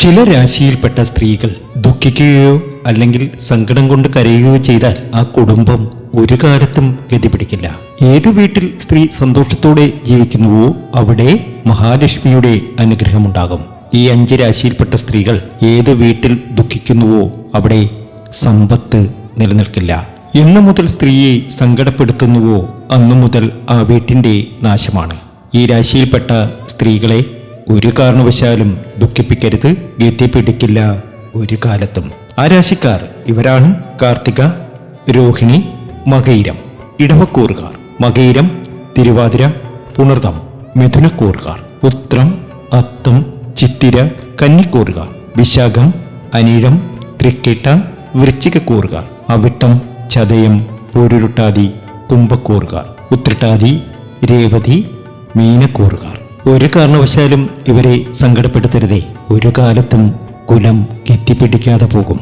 ചില രാശിയിൽപ്പെട്ട സ്ത്രീകൾ ദുഃഖിക്കുകയോ അല്ലെങ്കിൽ സങ്കടം കൊണ്ട് കരയുകയോ ചെയ്താൽ ആ കുടുംബം ഒരു കാലത്തും ഗതിപിടിക്കില്ല. ഏതു വീട്ടിൽ സ്ത്രീ സന്തോഷത്തോടെ ജീവിക്കുന്നുവോ അവിടെ മഹാലക്ഷ്മിയുടെ അനുഗ്രഹമുണ്ടാകും. ഈ 5 രാശിയിൽപ്പെട്ട സ്ത്രീകൾ ഏത് വീട്ടിൽ ദുഃഖിക്കുന്നുവോ അവിടെ സമ്പത്ത് നിലനിൽക്കില്ല. എന്നു മുതൽ സ്ത്രീയെ സങ്കടപ്പെടുത്തുന്നുവോ അന്നു മുതൽ ആ വീട്ടിന്റെ നാശമാണ്. ഈ രാശിയിൽപ്പെട്ട സ്ത്രീകളെ ഒരു കാരണവശാലും ദുഃഖിപ്പിക്കരുത്, ഗതിപിടിക്കില്ല ഒരു കാലത്തും. ആ രാശിക്കാർ ഇവരാണ്: കാർത്തിക, രോഹിണി, മകയിരം, ഇടവക്കൂറുകാർ. മകയിരം, തിരുവാതിര, പുണർതം, മിഥുനക്കൂറുകാർ. ഉത്രം, അത്തം, ചിത്തിര, കന്നിക്കൂറുകാർ. വിശാഖം, അനിഴം, തൃക്കേട്ട, വൃശ്ചികക്കൂറുകാർ. അവിട്ടം, ചതയം, പൂരുരുട്ടാതി, കുംഭക്കൂറുകാർ. ഉത്രട്ടാതി, രേവതി, മീനക്കൂറുകാർ. ഒരു കാരണവശാലും ഇവരെ സങ്കടപ്പെടുത്തരുതേ, ഒരു കാലത്തും കുലം എത്തിപ്പിടിക്കാതെ പോകും.